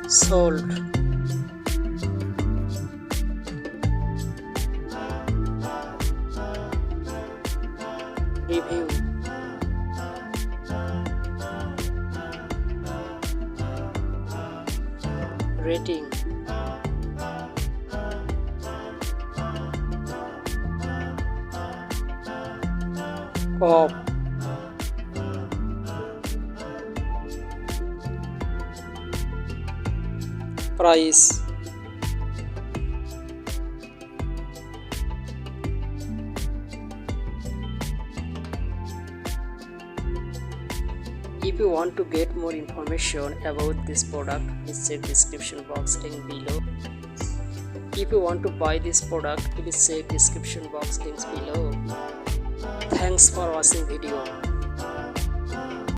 sold. Review. Rating. Op. Price. If you want to get more information about this product, please check description box link below. If you want to buy this product, please check description box links below. Thanks for watching video.